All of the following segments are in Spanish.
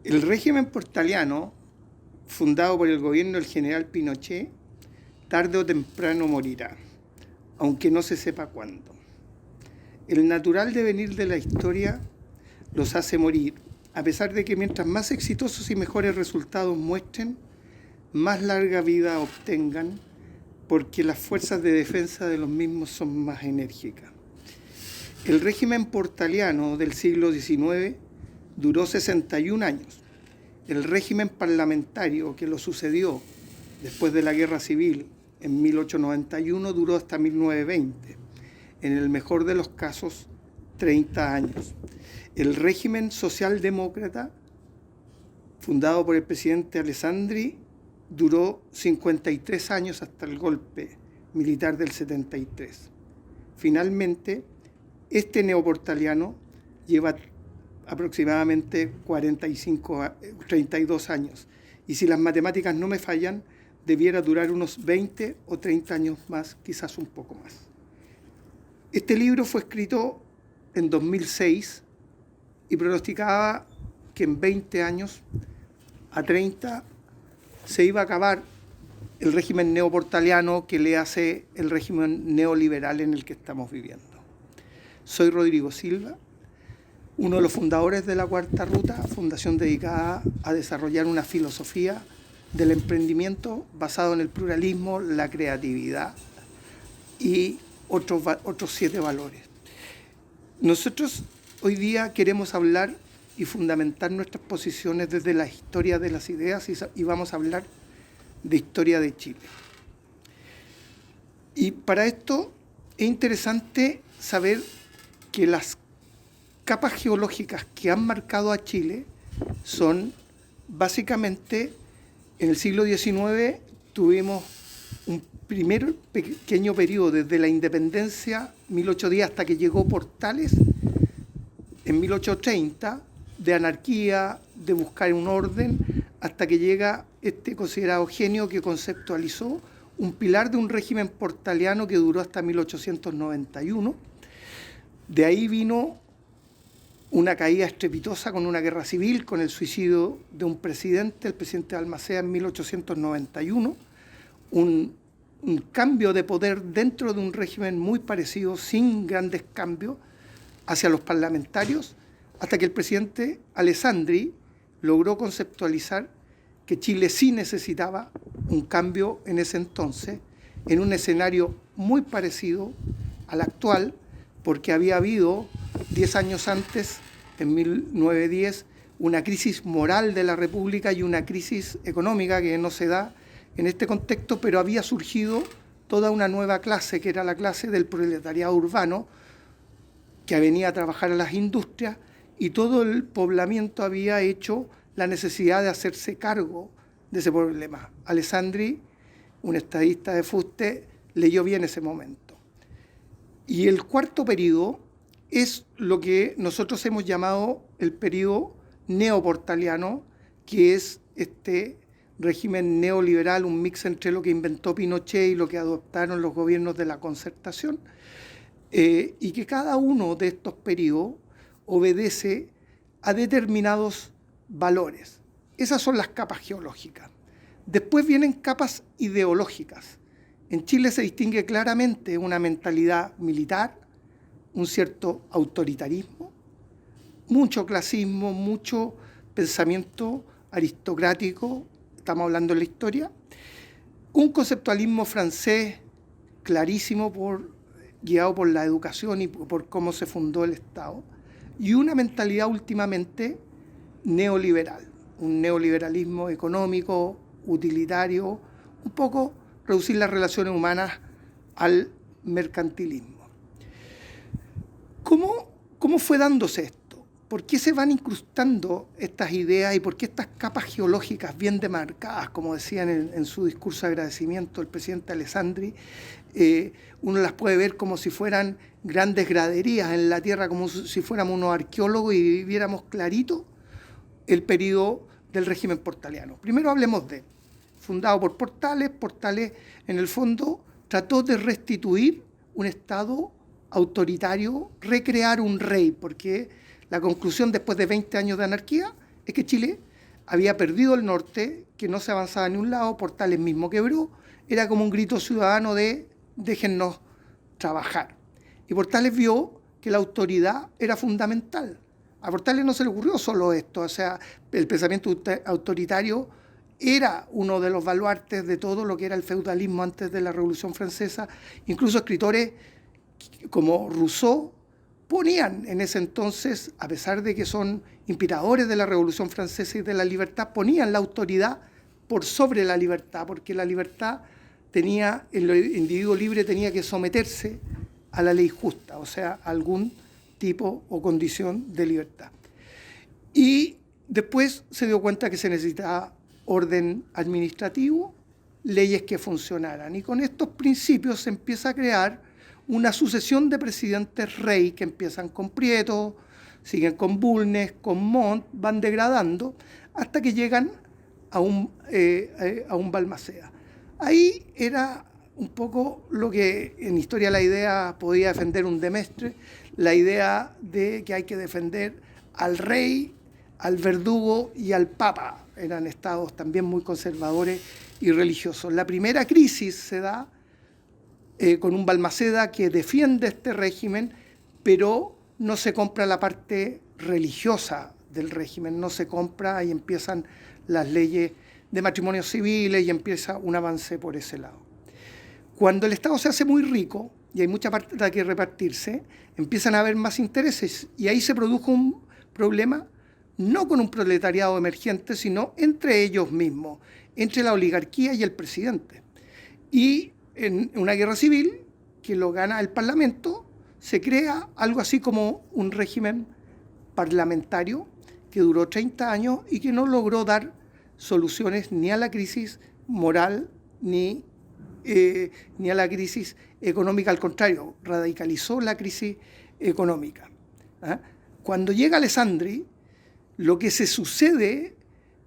El régimen portaliano, fundado por el gobierno del general Pinochet, tarde o temprano morirá, aunque no se sepa cuándo. El natural devenir de la historia los hace morir, a pesar de que mientras más exitosos y mejores resultados muestren, más larga vida obtengan, porque las fuerzas de defensa de los mismos son más enérgicas. El régimen portaliano del siglo XIX duró 61 años. El régimen parlamentario que lo sucedió después de la Guerra Civil en 1891 duró hasta 1920. En el mejor de los casos, 30 años. El régimen socialdemócrata, fundado por el presidente Alessandri, duró 53 años hasta el golpe militar del 73. Finalmente, este neoportaliano lleva aproximadamente 32 años. Y si las matemáticas no me fallan, debiera durar unos 20 o 30 años más, quizás un poco más. Este libro fue escrito en 2006 y pronosticaba que en 20 años a 30 se iba a acabar el régimen neoportaliano que le hace el régimen neoliberal en el que estamos viviendo. Soy Rodrigo Silva, uno de los fundadores de la Cuarta Ruta, fundación dedicada a desarrollar una filosofía del emprendimiento basado en el pluralismo, la creatividad y otros 7 valores. Nosotros hoy día queremos hablar y fundamentar nuestras posiciones desde la historia de las ideas y vamos a hablar de historia de Chile. Y para esto es interesante saber que las capas geológicas que han marcado a Chile son básicamente, en el siglo XIX tuvimos un primer pequeño periodo desde la independencia, 1810, hasta que llegó Portales, en 1830, de anarquía, de buscar un orden, hasta que llega este considerado genio que conceptualizó un pilar de un régimen portaliano que duró hasta 1891. De ahí vino una caída estrepitosa con una guerra civil, con el suicidio de un presidente, el presidente Balmaceda, en 1891, un cambio de poder dentro de un régimen muy parecido, sin grandes cambios, hacia los parlamentarios, hasta que el presidente Alessandri logró conceptualizar que Chile sí necesitaba un cambio en ese entonces, en un escenario muy parecido al actual, porque había habido 10 años antes, en 1910, una crisis moral de la República y una crisis económica que no se da en este contexto, pero había surgido toda una nueva clase, que era la clase del proletariado urbano, que venía a trabajar a las industrias, y todo el poblamiento había hecho la necesidad de hacerse cargo de ese problema. Alessandri, un estadista de fuste, leyó bien ese momento. Y el cuarto periodo es lo que nosotros hemos llamado el periodo neoportaliano, que es este régimen neoliberal, un mix entre lo que inventó Pinochet y lo que adoptaron los gobiernos de la Concertación, y que cada uno de estos periodos obedece a determinados valores. Esas son las capas geológicas. Después vienen capas ideológicas. En Chile se distingue claramente una mentalidad militar, un cierto autoritarismo, mucho clasismo, mucho pensamiento aristocrático, estamos hablando de la historia, un conceptualismo francés clarísimo, guiado por la educación y por cómo se fundó el Estado, y una mentalidad últimamente neoliberal, un neoliberalismo económico, utilitario, un poco reducir las relaciones humanas al mercantilismo. ¿Cómo fue dándose esto? ¿Por qué se van incrustando estas ideas y por qué estas capas geológicas bien demarcadas, como decían en su discurso de agradecimiento el presidente Alessandri, uno las puede ver como si fueran grandes graderías en la tierra, como si fuéramos unos arqueólogos y viéramos clarito el periodo del régimen portaliano? Primero hablemos de, fundado por Portales. Portales, en el fondo, trató de restituir un Estado autoritario, recrear un rey, porque la conclusión después de 20 años de anarquía es que Chile había perdido el norte, que no se avanzaba ni un lado, Portales mismo quebró, era como un grito ciudadano de déjennos trabajar. Y Portales vio que la autoridad era fundamental. A Portales no se le ocurrió solo esto, o sea, el pensamiento autoritario era uno de los baluartes de todo lo que era el feudalismo antes de la Revolución Francesa. Incluso escritores como Rousseau ponían en ese entonces, a pesar de que son inspiradores de la Revolución Francesa y de la libertad, ponían la autoridad por sobre la libertad, porque la libertad tenía, el individuo libre tenía que someterse a la ley justa, o sea, a algún tipo o condición de libertad. Y después se dio cuenta que se necesitaba orden administrativo, leyes que funcionaran. Y con estos principios se empieza a crear una sucesión de presidentes rey que empiezan con Prieto, siguen con Bulnes, con Montt, van degradando hasta que llegan a un Balmaceda. Ahí era un poco lo que en Historia de la Idea podía defender un Demestre, la idea de que hay que defender al rey, al verdugo y al papa. Eran estados también muy conservadores y religiosos. La primera crisis se da con un Balmaceda que defiende este régimen, pero no se compra la parte religiosa del régimen, no se compra y empiezan las leyes de matrimonios civiles y empieza un avance por ese lado. Cuando el Estado se hace muy rico y hay mucha parte que repartirse, empiezan a haber más intereses y ahí se produjo un problema no con un proletariado emergente, sino entre ellos mismos, entre la oligarquía y el presidente. Y en una guerra civil que lo gana el Parlamento, se crea algo así como un régimen parlamentario que duró 30 años y que no logró dar soluciones ni a la crisis moral ni a la crisis económica, al contrario, radicalizó la crisis económica. Cuando llega Alessandri, lo que se sucede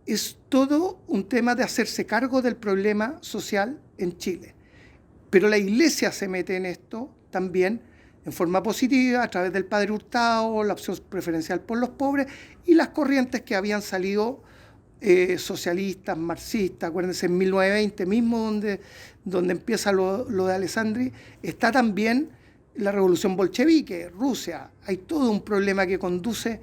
es todo un tema de hacerse cargo del problema social en Chile. Pero la Iglesia se mete en esto también en forma positiva, a través del Padre Hurtado, la opción preferencial por los pobres y las corrientes que habían salido socialistas, marxistas. Acuérdense, en 1920 mismo, donde empieza lo de Alessandri, está también la revolución bolchevique, Rusia. Hay todo un problema que conduce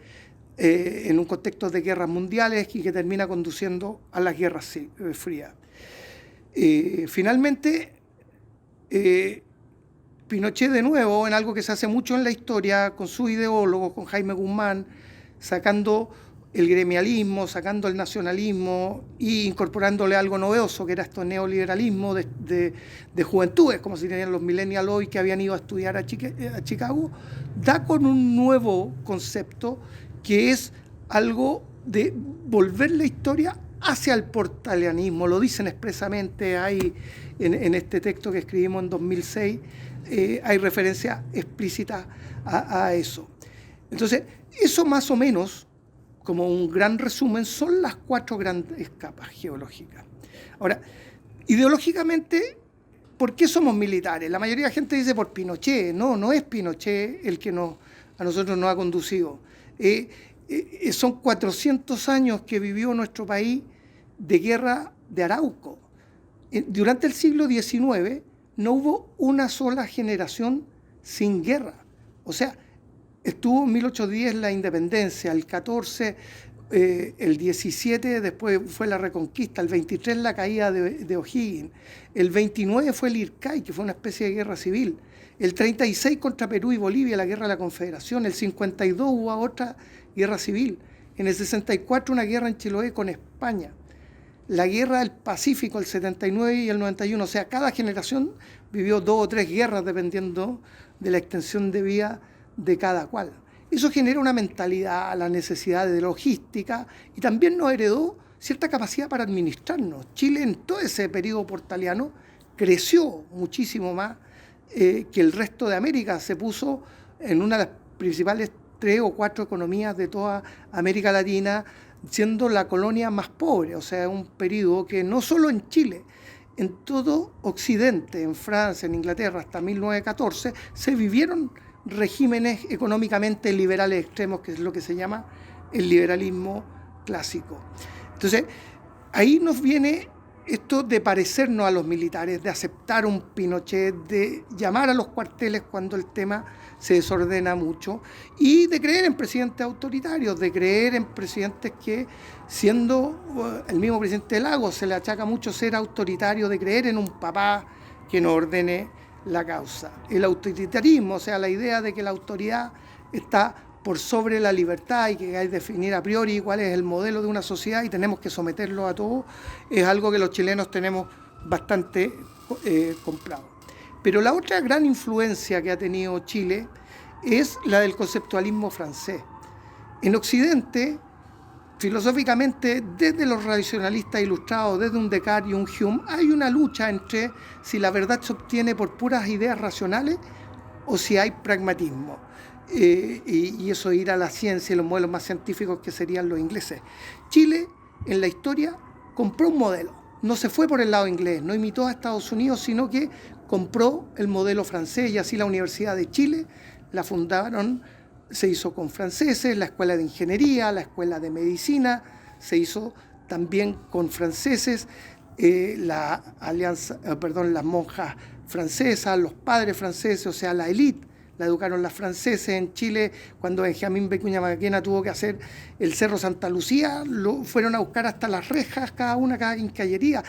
en un contexto de guerras mundiales y que termina conduciendo a las guerras frías. Finalmente, Pinochet, de nuevo, en algo que se hace mucho en la historia, con sus ideólogos, con Jaime Guzmán, sacando el gremialismo, sacando el nacionalismo e incorporándole algo novedoso, que era este neoliberalismo de juventudes, como se dirían los millennials hoy, que habían ido a estudiar a Chicago, da con un nuevo concepto que es algo de volver la historia hacia el portalianismo. Lo dicen expresamente ahí en este texto que escribimos en 2006, hay referencia explícita a eso. Entonces, eso más o menos, como un gran resumen, son las 4 grandes capas geológicas. Ahora, ideológicamente, ¿por qué somos militares? La mayoría de la gente dice por Pinochet. No es Pinochet el que a nosotros nos ha conducido. Son 400 años que vivió nuestro país de guerra de Arauco. Durante el siglo XIX no hubo una sola generación sin guerra. O sea, estuvo en 1810 la independencia, el 14, el 17 después fue la reconquista, el 23 la caída de O'Higgins, el 29 fue el IRCAI, que fue una especie de guerra civil, el 36 contra Perú y Bolivia, la guerra de la Confederación, el 52 hubo otra guerra civil, en el 64 una guerra en Chiloé con España, la guerra del Pacífico, el 79 y el 91, o sea, cada generación vivió 2 o 3 guerras dependiendo de la extensión de vida de cada cual. Eso genera una mentalidad, la necesidad de logística y también nos heredó cierta capacidad para administrarnos. Chile en todo ese periodo portaliano creció muchísimo más que el resto de América. Se puso en una de las principales 3 o 4 economías de toda América Latina, siendo la colonia más pobre. O sea, un periodo que no solo en Chile, en todo Occidente, en Francia, en Inglaterra, hasta 1914, se vivieron regímenes económicamente liberales extremos, que es lo que se llama el liberalismo clásico. Entonces, ahí nos viene esto de parecernos a los militares, de aceptar un Pinochet, de llamar a los cuarteles cuando el tema se desordena mucho y de creer en presidentes autoritarios, de creer en presidentes que, siendo el mismo presidente Lagos, se le achaca mucho ser autoritario, de creer en un papá que nos ordene la causa. El autoritarismo, o sea, la idea de que la autoridad está por sobre la libertad y que hay que definir a priori cuál es el modelo de una sociedad y tenemos que someterlo a todos, es algo que los chilenos tenemos bastante comprado. Pero la otra gran influencia que ha tenido Chile es la del conceptualismo francés. En Occidente, filosóficamente, desde los racionalistas ilustrados, desde un Descartes y un Hume, hay una lucha entre si la verdad se obtiene por puras ideas racionales o si hay pragmatismo. Y eso ir a la ciencia y los modelos más científicos que serían los ingleses. Chile, en la historia, compró un modelo. No se fue por el lado inglés, no imitó a Estados Unidos, sino que compró el modelo francés y así la Universidad de Chile la fundaron, se hizo con franceses, la Escuela de Ingeniería, la Escuela de Medicina, se hizo también con franceses, las monjas francesas, los padres franceses, o sea, la élite. La educaron las franceses en Chile. Cuando Benjamín Vicuña Mackenna tuvo que hacer el Cerro Santa Lucía, lo fueron a buscar hasta las rejas, cada quincallería.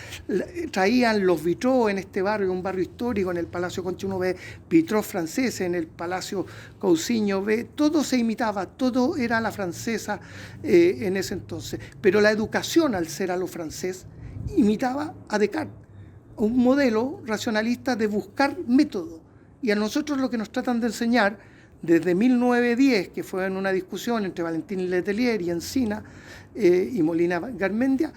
Traían los vitrós en este barrio, un barrio histórico, en el Palacio Concha uno ve vitrós franceses, en el Palacio Cousiño ve, todo se imitaba, todo era la francesa en ese entonces. Pero la educación, al ser a lo francés, imitaba a Descartes, un modelo racionalista de buscar método. Y a nosotros lo que nos tratan de enseñar desde 1910, que fue en una discusión entre Valentín Letelier y Encina y Molina Garmendia,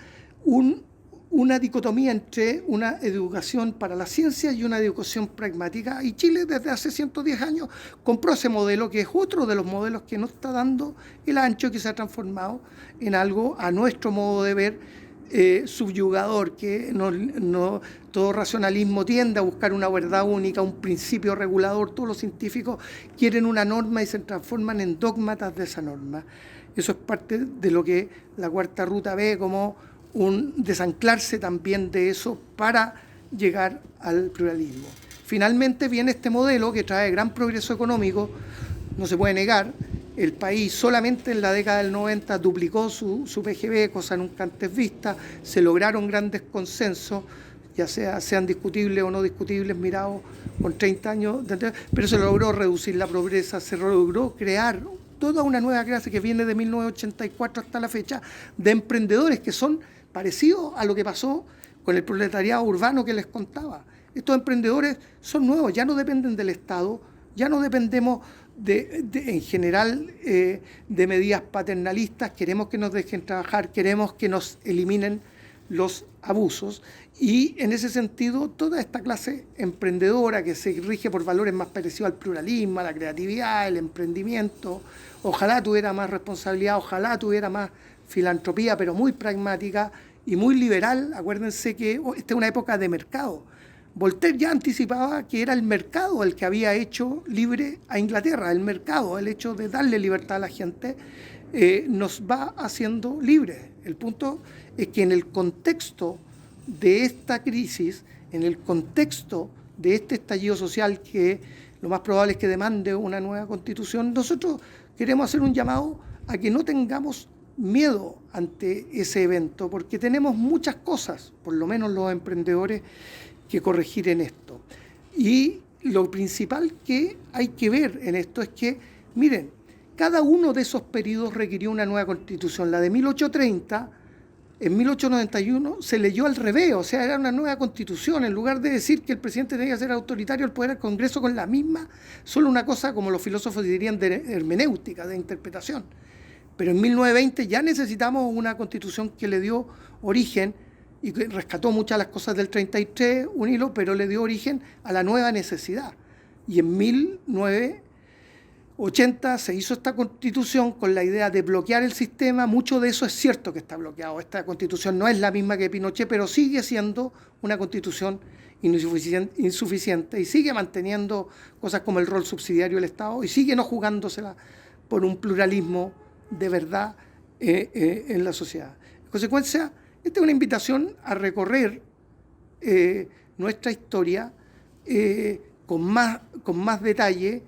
una dicotomía entre una educación para la ciencia y una educación pragmática. Y Chile desde hace 110 años compró ese modelo, que es otro de los modelos que no está dando el ancho, que se ha transformado en algo, a nuestro modo de ver, subyugador, que todo racionalismo tiende a buscar una verdad única, un principio regulador. Todos los científicos quieren una norma y se transforman en dógmatas de esa norma. Eso es parte de lo que la Cuarta Ruta ve como un desanclarse también de eso para llegar al pluralismo. Finalmente viene este modelo que trae gran progreso económico, no se puede negar. El país solamente en la década del 90 duplicó su PGB, cosa nunca antes vista, se lograron grandes consensos, ya sean discutibles o no discutibles, mirados con 30 años, pero se logró reducir la pobreza, se logró crear toda una nueva clase que viene de 1984 hasta la fecha, de emprendedores que son parecidos a lo que pasó con el proletariado urbano que les contaba. Estos emprendedores son nuevos, ya no dependen del Estado, ya no dependemos en general de medidas paternalistas, queremos que nos dejen trabajar, queremos que nos eliminen los abusos, y en ese sentido toda esta clase emprendedora que se rige por valores más parecidos al pluralismo, a la creatividad, el emprendimiento, ojalá tuviera más responsabilidad, ojalá tuviera más filantropía, pero muy pragmática y muy liberal. Acuérdense que esta es una época de mercado. Voltaire ya anticipaba que era el mercado el que había hecho libre a Inglaterra, el mercado, el hecho de darle libertad a la gente, nos va haciendo libres. El punto es que en el contexto de esta crisis, en el contexto de este estallido social que lo más probable es que demande una nueva constitución, nosotros queremos hacer un llamado a que no tengamos miedo ante ese evento, porque tenemos muchas cosas, por lo menos los emprendedores, que corregir en esto. Y lo principal que hay que ver en esto es que, miren, cada uno de esos periodos requirió una nueva constitución. La de 1830, en 1891, se leyó al revés, o sea, era una nueva constitución. En lugar de decir que el presidente tenía que ser autoritario, el poder del Congreso con la misma, solo una cosa, como los filósofos dirían, de hermenéutica, de interpretación. Pero en 1920 ya necesitamos una constitución que le dio origen y que rescató muchas de las cosas del 33, un hilo, pero le dio origen a la nueva necesidad. Y en 1980 se hizo esta constitución con la idea de bloquear el sistema. Mucho de eso es cierto que está bloqueado. Esta constitución no es la misma que Pinochet, pero sigue siendo una constitución insuficiente y sigue manteniendo cosas como el rol subsidiario del Estado y sigue no jugándosela por un pluralismo de verdad en la sociedad. consecuencia, esta es una invitación a recorrer nuestra historia con más detalle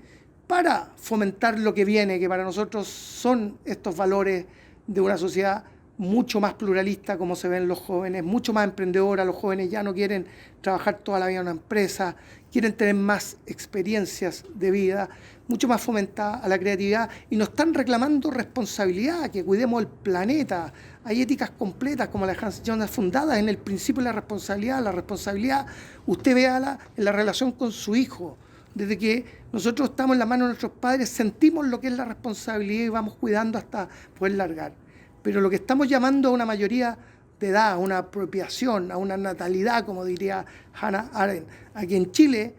para fomentar lo que viene, que para nosotros son estos valores de una sociedad mucho más pluralista, como se ven los jóvenes, mucho más emprendedora. Los jóvenes ya no quieren trabajar toda la vida en una empresa, quieren tener más experiencias de vida, mucho más fomentada a la creatividad, y nos están reclamando responsabilidad, que cuidemos el planeta. Hay éticas completas como la de Hans Jonas fundadas en el principio de la responsabilidad. La responsabilidad, usted véala en la relación con su hijo. Desde que nosotros estamos en la mano de nuestros padres, sentimos lo que es la responsabilidad y vamos cuidando hasta poder largar. Pero lo que estamos llamando a una mayoría de edad, a una apropiación, a una natalidad, como diría Hannah Arendt. Aquí en Chile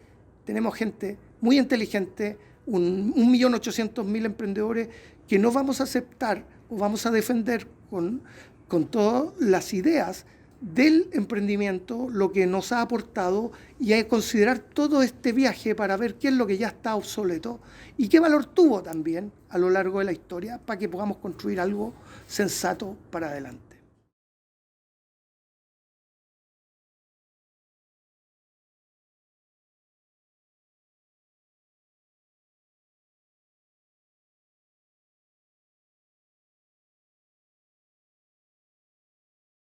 tenemos gente muy inteligente, 1.800.000 emprendedores que no vamos a aceptar o vamos a defender con todas las ideas del emprendimiento, lo que nos ha aportado, y hay que considerar todo este viaje para ver qué es lo que ya está obsoleto y qué valor tuvo también a lo largo de la historia para que podamos construir algo sensato para adelante.